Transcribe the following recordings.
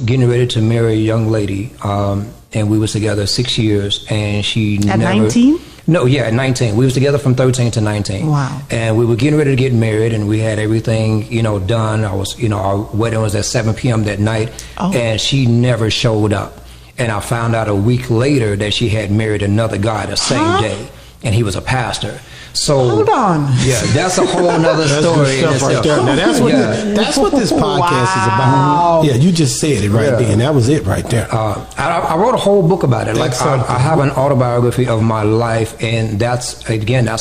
Getting ready to marry a young lady, and we was together 6 years, and she at never... 19? No, yeah, at 19. We was together from 13 to 19. Wow. And we were getting ready to get married, and we had everything, done. Our wedding was at 7 p.m. that night, and she never showed up. And I found out a week later that she had married another guy the same day, and he was a pastor. So hold on. Yeah, that's a whole nother story. That's right there. Now that's what this podcast is about. Yeah, you just said it right there, and that was it right there. I wrote a whole book about it. Like I have an autobiography of my life, and that's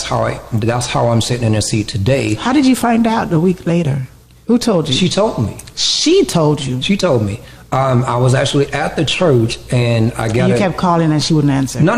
how I'm sitting in a seat today. How did you find out a week later? Who told you? She told me. She told you. She told me. I was actually at the church, and I got. And you kept calling, and she wouldn't answer. No.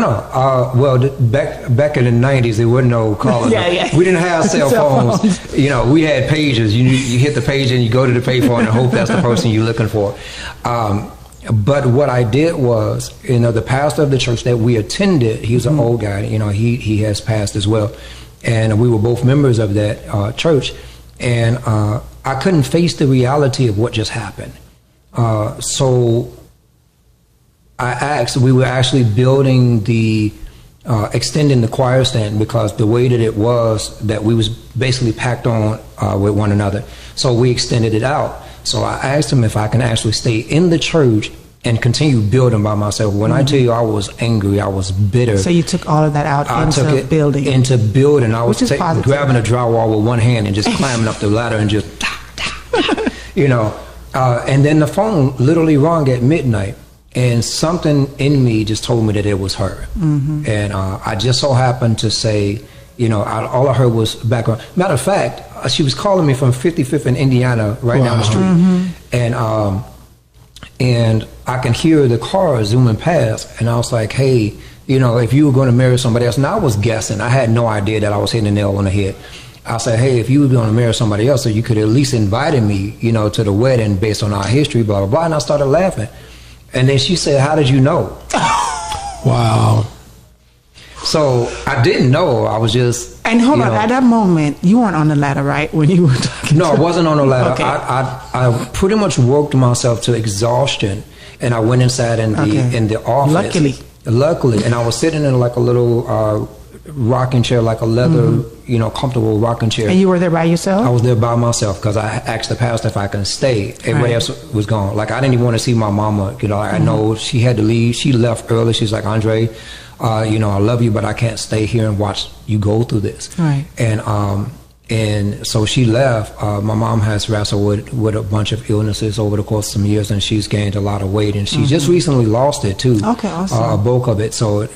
Well, back in the '90s, there wasn't no calling. Yeah. We didn't have cell phones. We had pages. You hit the page, and you go to the payphone and hope that's the person you're looking for. But what I did was, the pastor of the church that we attended, he was an old guy. He has passed as well, and we were both members of that church, and I couldn't face the reality of what just happened. So I asked, we were actually building extending the choir stand, because the way that it was, that we was basically packed on with one another. So we extended it out. So I asked him if I can actually stay in the church and continue building by myself. When I tell you I was angry, I was bitter. So you took all of that out into building. Into building. I was grabbing a drywall with one hand and just climbing up the ladder and just, and then the phone literally rang at midnight, and something in me just told me that it was her. And I just so happened to say, all I heard was background. Matter of fact, she was calling me from 55th in Indiana, right down the street. And I can hear the car zooming past, and I was like, hey, if you were going to marry somebody else, and I was guessing. I had no idea that I was hitting the nail on the head. I said, hey, if you were going to marry somebody else, so you could at least invite me, to the wedding based on our history, blah, blah, blah. And I started laughing. And then she said, how did you know? Wow. So I didn't know. I was just... And hold on, at that moment, you weren't on the ladder, right? When you were talking No, I wasn't on the ladder. Okay. I pretty much worked myself to exhaustion, and I went inside in the office. Luckily. And I was sitting in like a little rocking chair, like a leather, comfortable rocking chair. And you were there by yourself? I was there by myself, because I asked the pastor if I can stay. Everybody else was gone. Like, I didn't even want to see my mama. I know she had to leave. She left early. She's like, Andre, I love you, but I can't stay here and watch you go through this. Right. And so she left. My mom has wrestled with a bunch of illnesses over the course of some years, and she's gained a lot of weight, and she just recently lost it too. Okay, awesome. A bulk of it. So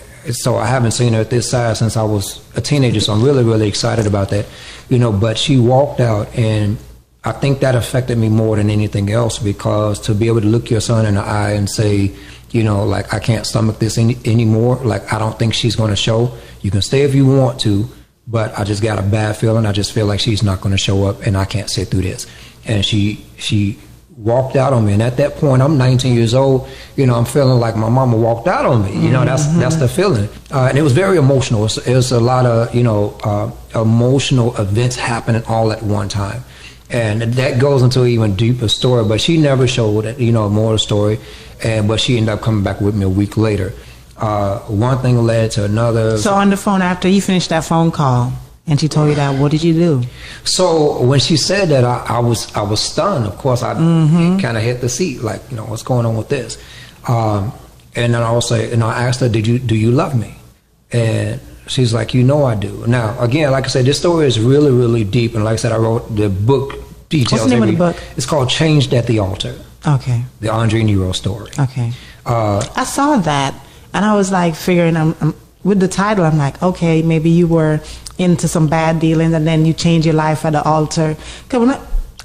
I haven't seen her at this size since I was a teenager, so I'm really, really excited about that. But she walked out, and I think that affected me more than anything else, because to be able to look your son in the eye and say, like, I can't stomach this anymore, like, I don't think she's going to show. You can stay if you want to, but I just got a bad feeling. I just feel like she's not going to show up, and I can't sit through this. And she walked out on me, and at that point, I'm 19 years old. I'm feeling like my mama walked out on me. That's the feeling, and it was very emotional. It was a lot of emotional events happening all at one time, and that goes into an even deeper story. But she never showed more of the story, but she ended up coming back with me a week later. One thing led to another. So on the phone, after you finished that phone call, and she told you that, what did you do? So when she said that, I was stunned. Of course, I kind of hit the seat, like, what's going on with this? And then I asked her, do you love me? And she's like, I do. Now, again, like I said, this story is really, really deep. And like I said, I wrote the book details. What's the name of the book? It's called Changed at the Altar. Okay. The Andre Nero story. Okay. I saw that, and I was like figuring, with the title, I'm like, okay, maybe you were into some bad dealings, and then you change your life at the altar.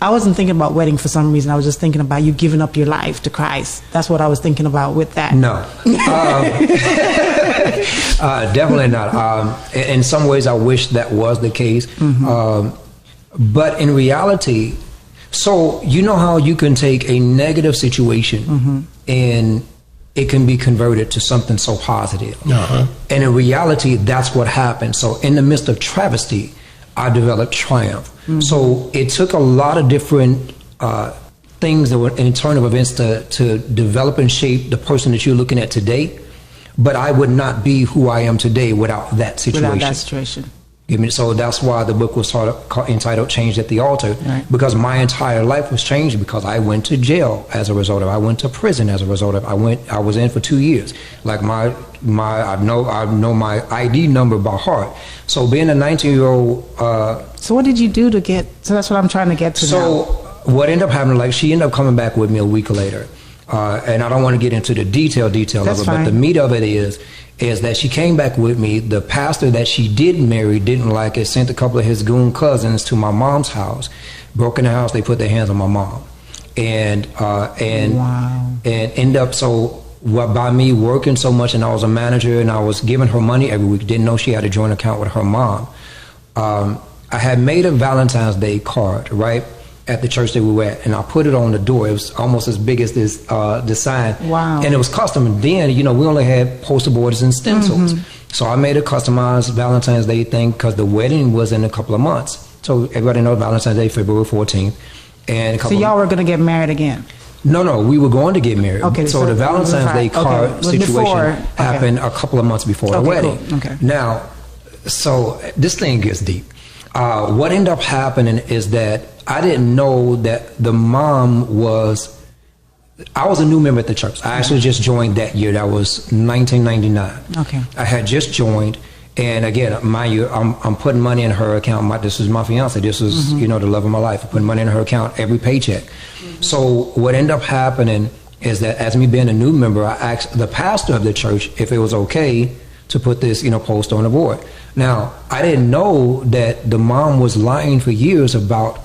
I wasn't thinking about wedding for some reason. I was just thinking about you giving up your life to Christ. That's what I was thinking about with that. No. Definitely not. In some ways, I wish that was the case. But in reality, so how you can take a negative situation and it can be converted to something so positive. And in reality, that's what happened. So in the midst of travesty, I developed triumph. So it took a lot of different things that were in turn of events to develop and shape the person that you're looking at today. But I would not be who I am today without that situation. Without that situation. So that's why the book was entitled Changed at the Altar, because my entire life was changed because I went to jail as a result of it. I went to prison as a result of it. I was in for 2 years. Like I know my ID number by heart. So being a 19-year-old. So what did you do to get? So that's what I'm trying to get to. So what ended up happening? Like she ended up coming back with me a week later, and I don't want to get into the detail of it, but the meat of it is that she came back with me. The pastor that she did marry didn't like it, sent a couple of his goon cousins to my mom's house, broke in the house, they put their hands on my mom. And end up, by me working so much, and I was a manager and I was giving her money every week, didn't know she had a joint account with her mom. I had made a Valentine's Day card, right, at the church that we were at, and I put it on the door. It was almost as big as this sign. Wow. And it was custom. Then, we only had poster boards and stencils. So I made a customized Valentine's Day thing because the wedding was in a couple of months. So everybody knows Valentine's Day, February 14th. And so y'all were going to get married again? No, we were going to get married. Okay, so the Valentine's Day card situation happened a couple of months before the wedding. Cool. Okay. Now, so this thing gets deep. What ended up happening is that I didn't know that the mom I was a new member at the church. I actually just joined that year. That was 1999. Okay. I had just joined. And again, mind you, I'm putting money in her account. This is my fiance. This is, the love of my life. I'm putting money in her account every paycheck. So what ended up happening is that as me being a new member, I asked the pastor of the church if it was okay to put this, post on the board. Now, I didn't know that the mom was lying for years about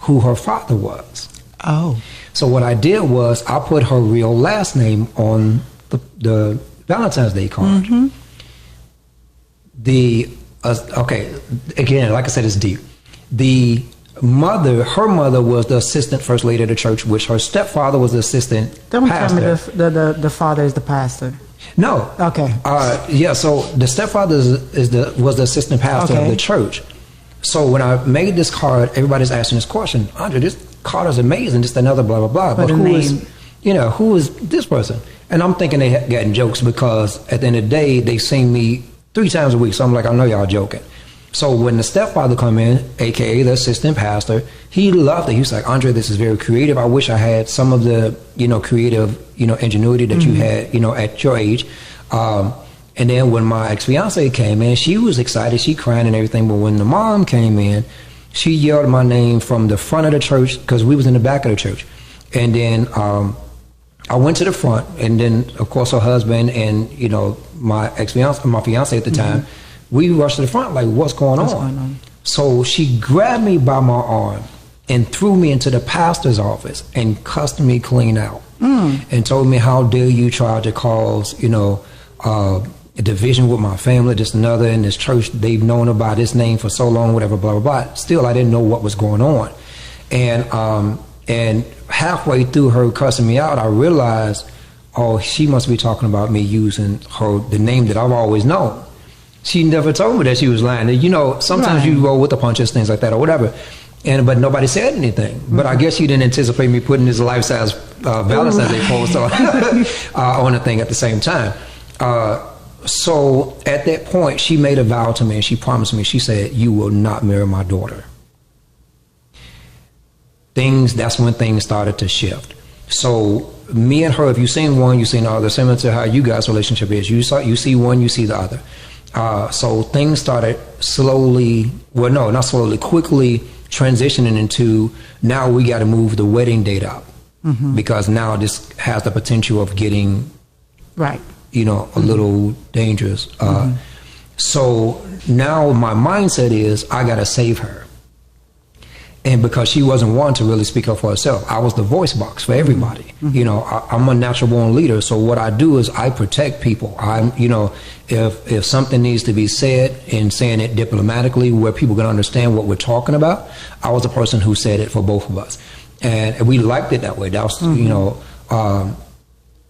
who her father was. Oh. So what I did was I put her real last name on the Valentine's Day card. Again, like I said, it's deep. Her mother was the assistant first lady of the church, which her stepfather was the assistant Don't pastor. tell me the father is the pastor. No. Okay. So the stepfather was the assistant pastor of the church. So when I made this card, everybody's asking this question: Andre, this card is amazing. Just another blah blah blah. But who is this person? And I'm thinking they getting jokes because at the end of the day, they seen me 3 times a week. So I'm like, I know y'all joking. So when the stepfather come in, aka the assistant pastor, he loved it. He was like, Andre, this is very creative. I wish I had some of the creative ingenuity that you had at your age. And then when my ex-fiance came in, she was excited. She crying and everything. But when the mom came in, she yelled my name from the front of the church because we was in the back of the church. And then I went to the front, and then of course her husband and my fiance at the time, we rushed to the front like, what's going on? So she grabbed me by my arm and threw me into the pastor's office and cussed me clean out and told me, how dare you try to cause a division with my family, this and another, in this church. They've known about this name for so long, whatever, blah, blah, blah. Still, I didn't know what was going on. And halfway through her cussing me out, I realized, she must be talking about me using the name that I've always known. She never told me that she was lying. Sometimes you roll with the punches, things like that, or whatever. But nobody said anything. But I guess she didn't anticipate me putting this life-size Valentine's Day post on the thing at the same time. So at that point, she made a vow to me, and she promised me. She said, "You will not marry my daughter." That's when things started to shift. So me and her, if you've seen one, you've seen the other, similar to how you guys' relationship is. You see one, you see the other. So things started quickly transitioning into, now we got to move the wedding date up because now this has the potential of getting a little dangerous. So now my mindset is, I got to save her. And because she wasn't one to really speak up for herself, I was the voice box for everybody. I'm a natural born leader. So what I do is I protect people. If something needs to be said, and saying it diplomatically where people can understand what we're talking about, I was the person who said it for both of us. And we liked it that way. That was,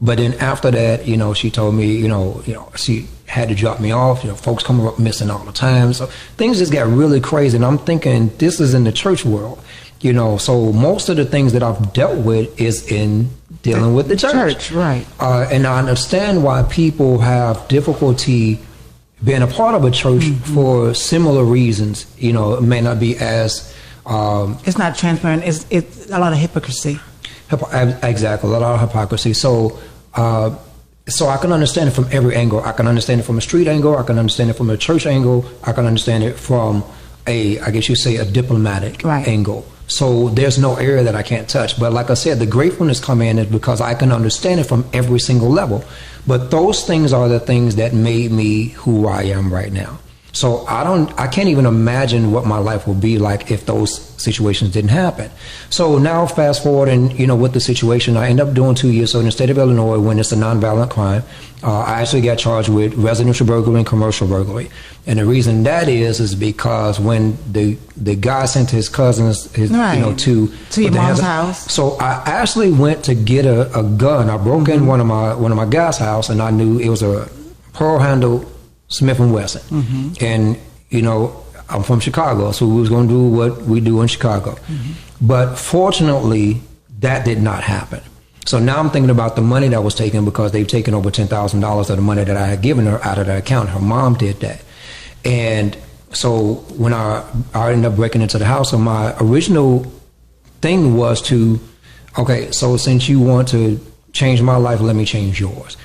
But then after that, you know, she told me, you know, she had to drop me off. You know, folks coming up missing all the time. So things just got really crazy. And I'm thinking, this is in the church world, you know. So most of the things that I've dealt with is in dealing with the church. Right. And I understand why people have difficulty being a part of a church for similar reasons. You know, it may not be as... it's not transparent. It's a lot of hypocrisy. Exactly, a lot of hypocrisy. So I can understand it from every angle. I can understand it from a street angle. I can understand it from a church angle. I can understand it from I guess you say, a diplomatic angle. So there's no area that I can't touch. But like I said, the gratefulness come in is because I can understand it from every single level. But those things are the things that made me who I am right now. So I can't even imagine what my life would be like if those situations didn't happen. So now fast forward, and you know, with the situation, I end up doing 2 years. So in the state of Illinois, when it's a nonviolent crime, I actually got charged with residential burglary and commercial burglary. And the reason that is because when the guy sent his cousins, you know, to your mom's house. So I actually went to get a gun. I broke in one of my guys' house, and I knew it was a pearl handle Smith & Wesson. And, you know, I'm from Chicago, so we was going to do what we do in Chicago. But fortunately, that did not happen. So now I'm thinking about the money that was taken, because they've taken over $10,000 of the money that I had given her out of the account. Her mom did that. And so when I ended up breaking into the house, so my original thing was to, okay, so since you want to change my life, let me change yours.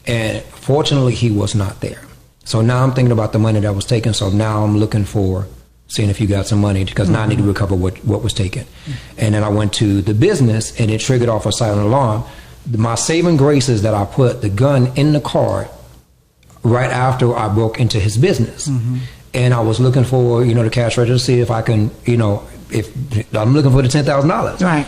And fortunately, he was not there. So now I'm thinking about the money that was taken. So now I'm looking for seeing if you got some money, because now I need to recover what was taken. And then I went to the business, and it triggered off a silent alarm. My saving grace is that I put the gun in the car right after I broke into his business. And I was looking for, you know, the cash register to see if I can, you know, if I'm looking for the $10,000. Right.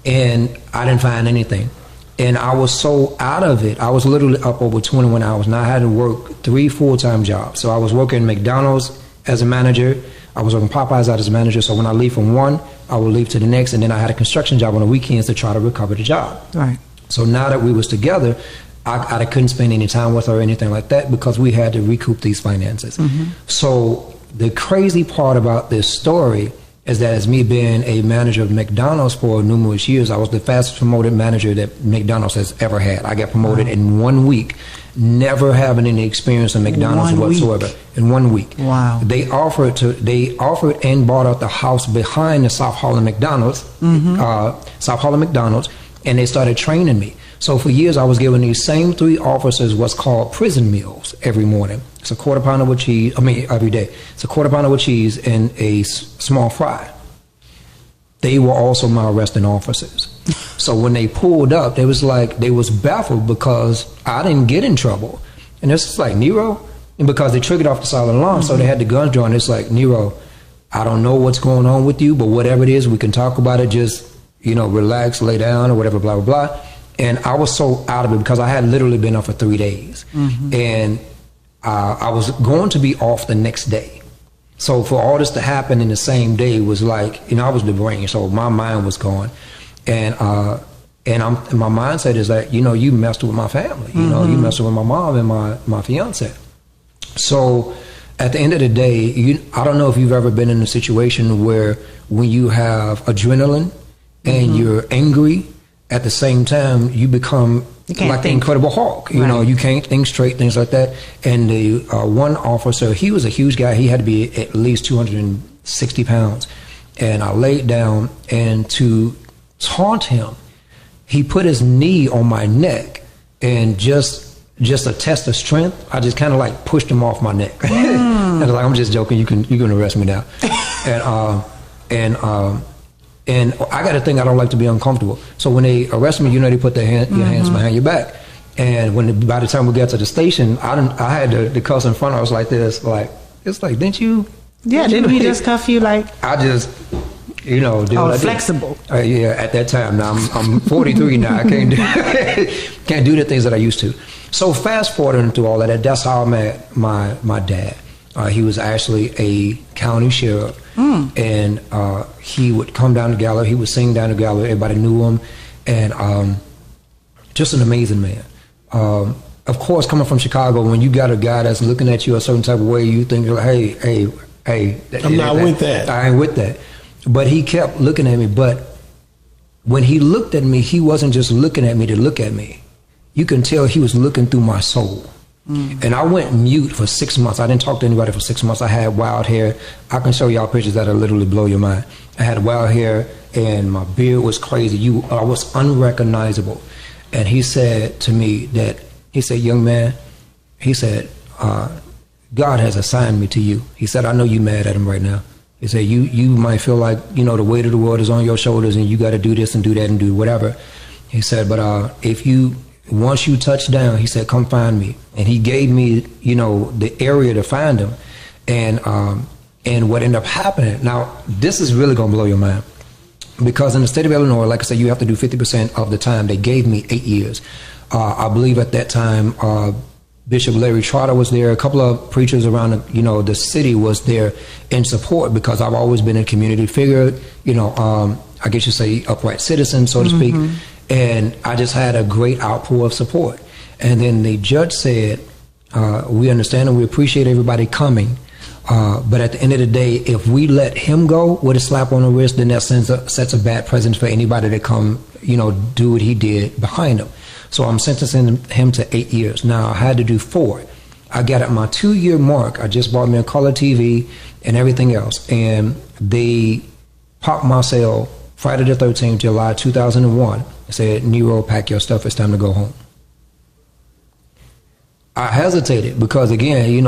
And I didn't find anything. And I was so out of it. I was literally up over 21 hours, and I had to work 3 full-time jobs. So I was working McDonald's as a manager. I was working Popeyes out as a manager. So when I leave from one, I would leave to the next. And then I had a construction job on the weekends to try to recover the job. Right. So now that we was together, I couldn't spend any time with her or anything like that, because we had to recoup these finances. So the crazy part about this story is that, as me being a manager of McDonald's for numerous years, I was the fastest promoted manager that McDonald's has ever had. I got promoted in 1 week, never having any experience in McDonald's whatsoever. In 1 week. Wow. They offered and bought out the house behind the South Hall of McDonald's, South Hall of McDonald's, and they started training me. So for years, I was giving these same 3 officers what's called prison meals every morning. It's a quarter pounder with cheese. I mean, every day. It's a quarter pounder with cheese and a small fry. They were also my arresting officers. So when they pulled up, they was baffled because I didn't get in trouble. And it's like, Nero? And because they triggered off the silent alarm, so they had the guns drawn. It's like, Nero, I don't know what's going on with you, but whatever it is, we can talk about it. Just, you know, relax, lay down, or whatever, blah, blah, blah. And I was so out of it because I had literally been up for 3 days. And I was going to be off the next day. So for all this to happen in the same day was like, you know, I was deranged, so my mind was gone. And my mindset is that, you know, you messed with my family. You know, you messed with my mom and my fiance. So at the end of the day, I don't know if you've ever been in a situation where when you have adrenaline and you're angry, at the same time, you become like the Incredible Hulk. You know, you can't think straight, things like that. And the one officer, he was a huge guy. He had to be at least 260 pounds. And I laid down, and to taunt him, he put his knee on my neck, and just a test of strength, I just kind of like pushed him off my neck. And I was like, I'm just joking. You can arrest me now. And I got to think, I don't like to be uncomfortable. So when they arrest me, you know, they put your hands behind your back. And by the time we got to the station, I had the cuffs in front. I was like this, like, it's like, didn't you? Yeah, didn't we just cuff you like? I just, you know, flexible. Yeah, at that time. Now I'm 43 now. I can't do the things that I used to. So fast forwarding through all of that, that's how I met my dad. He was actually a county sheriff, and he would come down the gallery. He would sing down the gallery. Everybody knew him, and just an amazing man. Of course, coming from Chicago, when you got a guy that's looking at you a certain type of way, you think, hey, I'm not with that. I ain't with that. But he kept looking at me. But when he looked at me, he wasn't just looking at me to look at me. You can tell he was looking through my soul. And I went mute for 6 months. I didn't talk to anybody for 6 months. I had wild hair. I can show y'all pictures that'll literally blow your mind. I had wild hair, and my beard was crazy. I was unrecognizable. And he said to me that, he said, young man, he said, God has assigned me to you. He said, I know you mad at him right now. He said, you might feel like, you know, the weight of the world is on your shoulders and you got to do this and do that and do whatever. He said, but once you touch down, he said, come find me. And he gave me, you know, the area to find him. And what ended up happening, now, this is really going to blow your mind. Because in the state of Illinois, like I said, you have to do 50% of the time. They gave me 8 years. I believe at that time, Bishop Larry Trotter was there. A couple of preachers around, the city was there in support, because I've always been a community figure, I guess you say upright citizen, so to speak. And I just had a great outpour of support. And then the judge said, we understand and we appreciate everybody coming. But at the end of the day, if we let him go with a slap on the wrist, then that sets a bad precedent for anybody to come, do what he did behind him. So I'm sentencing him to 8 years. Now, I had to do 4. I got at my 2-year mark. I just bought me a color TV and everything else. And they popped my cell Friday the 13th, July 2001. They said, Nero, pack your stuff. It's time to go home. I hesitated because, again, I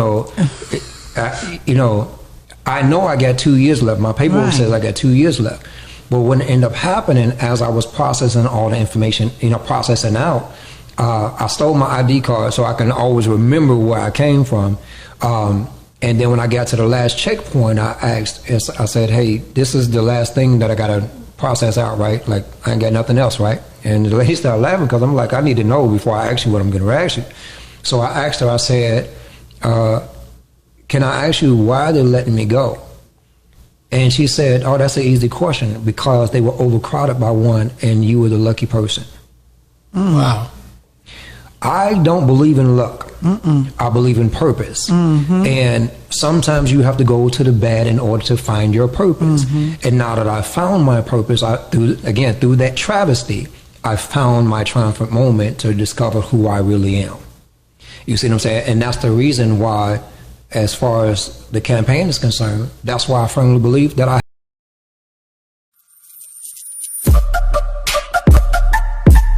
know I got 2 years left. My paperwork says I got 2 years left. But what ended up happening as I was processing all the information, processing out, I stole my ID card so I can always remember where I came from. And then when I got to the last checkpoint, I said, hey, this is the last thing that I got to process out, right? Like, I ain't got nothing else, right? And the lady started laughing because I'm like, I need to know before I ask you what I'm going to ask you. So I asked her, I said, can I ask you why they're letting me go? And she said, oh, that's an easy question, because they were overcrowded by one and you were the lucky person. Wow. I don't believe in luck. I believe in purpose. And sometimes you have to go to the bad in order to find your purpose. And now that I found my purpose, through that travesty, I found my triumphant moment to discover who I really am. You see what I'm saying? And that's the reason why, as far as the campaign is concerned, that's why I firmly believe that I